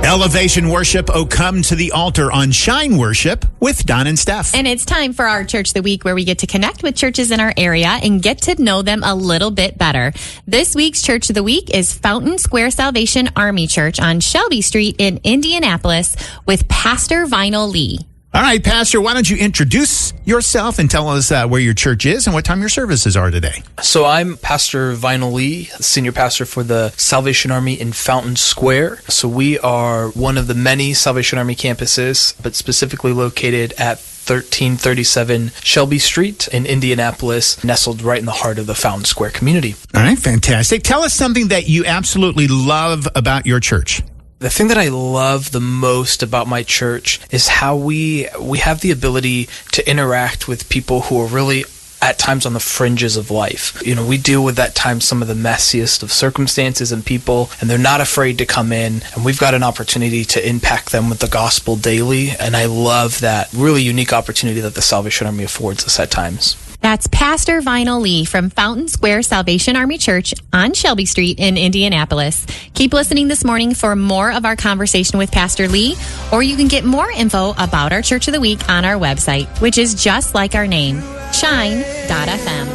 Elevation Worship, oh come to the altar on Shine Worship with Don and Steph. And it's time for our Church of the Week, where we get to connect with churches in our area and get to know them a little bit better. This week's Church of the Week is Fountain Square Salvation Army Church on Shelby Street in Indianapolis with Pastor Vinal Lee. All right, Pastor, why don't you introduce yourself and tell us where your church is and what time your services are today? So I'm Pastor Vinal Lee, senior pastor for the Salvation Army in Fountain Square. So we are one of the many Salvation Army campuses, but specifically located at 1337 Shelby Street in Indianapolis, nestled right in the heart of the Fountain Square community. All right, fantastic. Tell us something that you absolutely love about your church. The thing that I love the most about my church is how we have the ability to interact with people who are really at times on the fringes of life. You know, we deal with at times some of the messiest of circumstances and people, and they're not afraid to come in, and we've got an opportunity to impact them with the gospel daily, and I love that really unique opportunity that the Salvation Army affords us at times. That's Pastor Vinal Lee from Fountain Square Salvation Army Church on Shelby Street in Indianapolis. Keep listening this morning for more of our conversation with Pastor Lee, or you can get more info about our Church of the Week on our website, which is just like our name, shine.fm.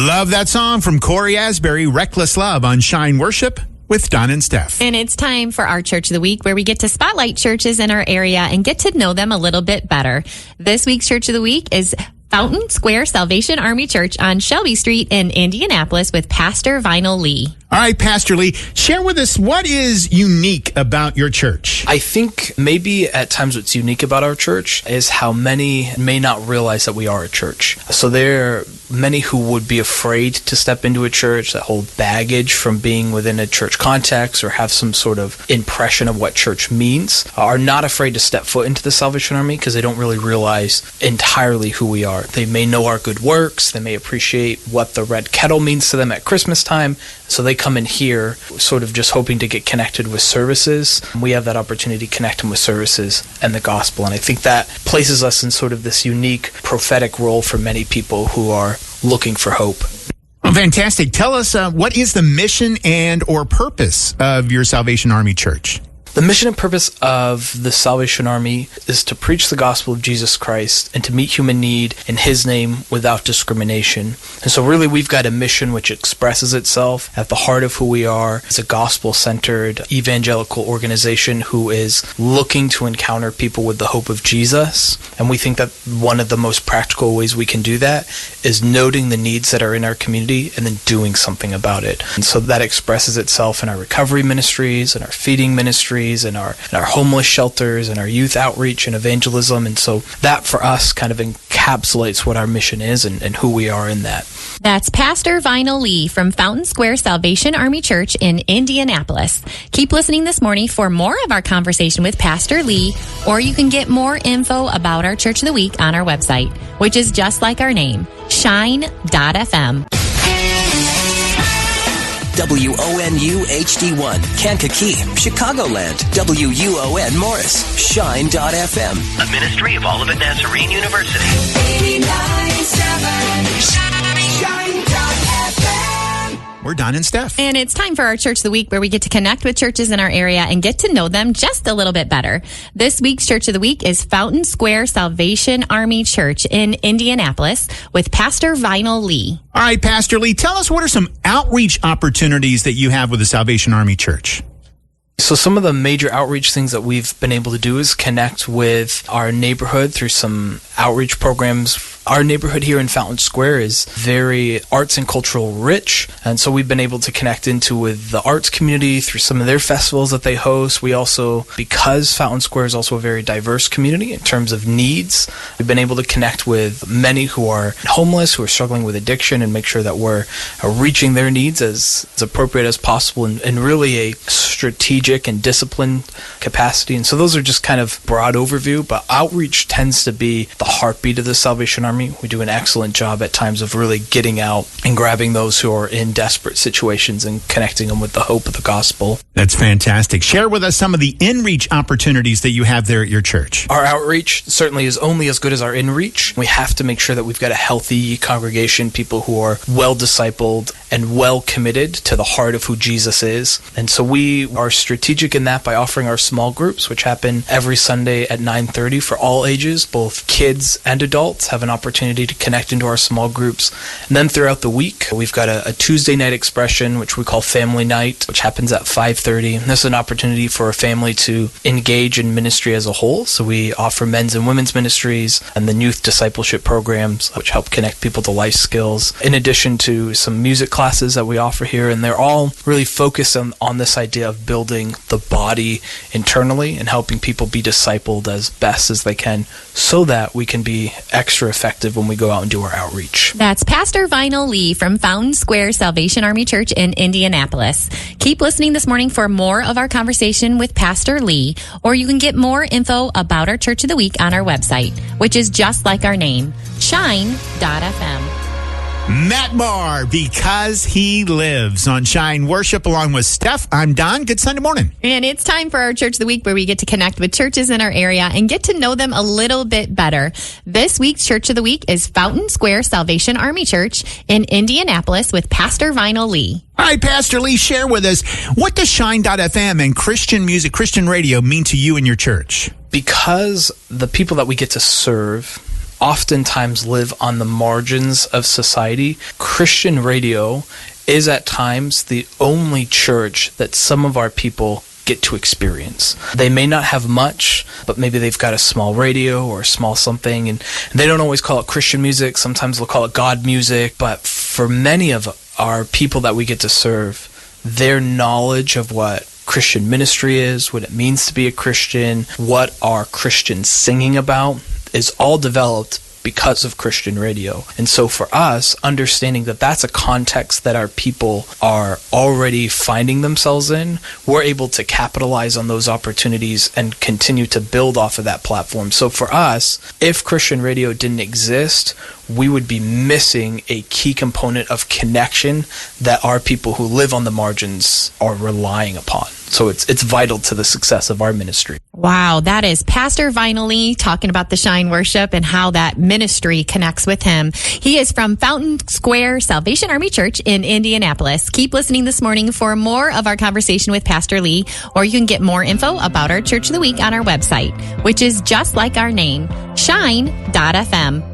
Love that song from Corey Asbury, Reckless Love on Shine Worship with Don and Steph. And it's time for our Church of the Week, where we get to spotlight churches in our area and get to know them a little bit better. This week's Church of the Week is Fountain Square Salvation Army Church on Shelby Street in Indianapolis with Pastor Vinal Lee. All right, Pastor Lee, share with us what is unique about your church. I think maybe at times what's unique about our church is how many may not realize that we are a church. So there are many who would be afraid to step into a church, that hold baggage from being within a church context or have some sort of impression of what church means, are not afraid to step foot into the Salvation Army because they don't really realize entirely who we are. They may know our good works, they may appreciate what the red kettle means to them at Christmas time, so they come in here sort of just hoping to get connected with services. We have that opportunity to connect them with services and the gospel, and I think that places us in sort of this unique prophetic role for many people who are looking for hope. Well, fantastic. Tell us, what is the mission and or purpose of your Salvation Army Church? The mission and purpose of the Salvation Army is to preach the gospel of Jesus Christ and to meet human need in His name without discrimination. And so really we've got a mission which expresses itself at the heart of who we are as a gospel-centered evangelical organization who is looking to encounter people with the hope of Jesus. And we think that one of the most practical ways we can do that is noting the needs that are in our community and then doing something about it. And so that expresses itself in our recovery ministries and our feeding ministries, in our homeless shelters and our youth outreach and evangelism. And so that for us kind of encapsulates what our mission is and who we are in that. That's Pastor Vinal Lee from Fountain Square Salvation Army Church in Indianapolis. Keep listening this morning for more of our conversation with Pastor Lee, or you can get more info about our Church of the Week on our website, which is just like our name, shine.fm. WONU HD1, Kankakee, Chicagoland, WUON Morris, Shine.fm. A ministry of Olivet Nazarene University. 89.7 Shine.fm. We're Don and Steph. And it's time for our Church of the Week, where we get to connect with churches in our area and get to know them just a little bit better. This week's Church of the Week is Fountain Square Salvation Army Church in Indianapolis with Pastor Vinal Lee. All right, Pastor Lee, tell us what are some outreach opportunities that you have with the Salvation Army Church? So some of the major outreach things that we've been able to do is connect with our neighborhood through some outreach programs. Our neighborhood here in Fountain Square is very arts and cultural rich, and so we've been able to connect into with the arts community through some of their festivals that they host. We also, because Fountain Square is also a very diverse community in terms of needs, we've been able to connect with many who are homeless, who are struggling with addiction, and make sure that we're reaching their needs as appropriate as possible in really a strategic and disciplined capacity. And so those are just kind of broad overview, but outreach tends to be the heartbeat of the Salvation Army. Army. We do an excellent job at times of really getting out and grabbing those who are in desperate situations and connecting them with the hope of the gospel. That's fantastic. Share with us some of the in-reach opportunities that you have there at your church. Our outreach certainly is only as good as our in-reach. We have to make sure that we've got a healthy congregation, people who are well discipled and well committed to the heart of who Jesus is. And so we are strategic in that by offering our small groups, which happen every Sunday at 9:30 for all ages. Both kids and adults have an opportunity to connect into our small groups. And then throughout the week, we've got a Tuesday night expression, which we call Family Night, which happens at 5:30. And this is an opportunity for a family to engage in ministry as a whole. So we offer men's and women's ministries and the youth discipleship programs, which help connect people to life skills, in addition to some music classes that we offer here. And they're all really focused on this idea of building the body internally and helping people be discipled as best as they can so that we can be extra effective when we go out and do our outreach. That's Pastor Vinal Lee from Fountain Square Salvation Army Church in Indianapolis. Keep listening this morning for more of our conversation with Pastor Lee, or you can get more info about our Church of the Week on our website, which is just like our name, shine.fm. Matt Marr, Because He Lives on Shine Worship, along with Steph. I'm Don. Good Sunday morning. And it's time for our Church of the Week, where we get to connect with churches in our area and get to know them a little bit better. This week's Church of the Week is Fountain Square Salvation Army Church in Indianapolis with Pastor Vinal Lee. All right, Pastor Lee, share with us, what does Shine.fm and Christian music, Christian radio mean to you and your church? Because the people that we get to serve oftentimes live on the margins of society, Christian radio is at times the only church that some of our people get to experience. They may not have much, but maybe they've got a small radio or a small something, and they don't always call it Christian music. Sometimes they'll call it God music. But for many of our people that we get to serve, their knowledge of what Christian ministry is, what it means to be a Christian, what are Christians singing about, is all developed because of Christian radio. And so for us, understanding that that's a context that our people are already finding themselves in, we're able to capitalize on those opportunities and continue to build off of that platform. So for us, if Christian radio didn't exist, we would be missing a key component of connection that our people who live on the margins are relying upon. So it's vital to the success of our ministry. Wow, that is Pastor Vinal Lee talking about the Shine Worship and how that ministry connects with him. He is from Fountain Square Salvation Army Church in Indianapolis. Keep listening this morning for more of our conversation with Pastor Lee, or you can get more info about our Church of the Week on our website, which is just like our name, shine.fm.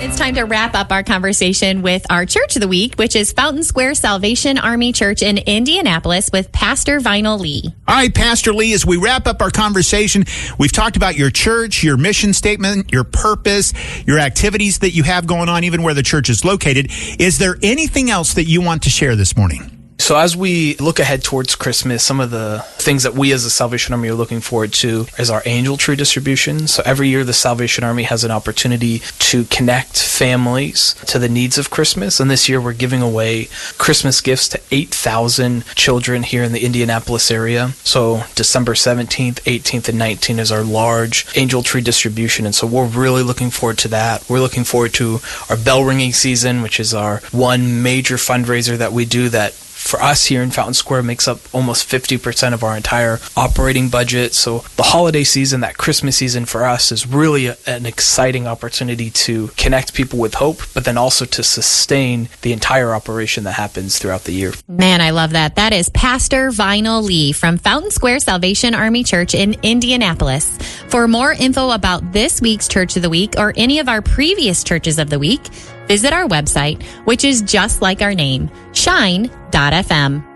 It's time to wrap up our conversation with our Church of the Week, which is Fountain Square Salvation Army Church in Indianapolis with Pastor Vinal Lee. All right, Pastor Lee, as we wrap up our conversation, we've talked about your church, your mission statement, your purpose, your activities that you have going on, even where the church is located. Is there anything else that you want to share this morning? So as we look ahead towards Christmas, some of the things that we as the Salvation Army are looking forward to is our angel tree distribution. So every year the Salvation Army has an opportunity to connect families to the needs of Christmas. And this year we're giving away Christmas gifts to 8,000 children here in the Indianapolis area. So December 17th, 18th, and 19th is our large angel tree distribution. And so we're really looking forward to that. We're looking forward to our bell ringing season, which is our one major fundraiser that we do that for us here in Fountain Square makes up almost 50% of our entire operating budget. So the holiday season, that Christmas season for us, is really an exciting opportunity to connect people with hope, but then also to sustain the entire operation that happens throughout the year. Man, I love that. That is Pastor Vinal Lee from Fountain Square Salvation Army Church in Indianapolis. For more info about this week's Church of the Week or any of our previous Churches of the Week, visit our website, which is just like our name, shine.fm.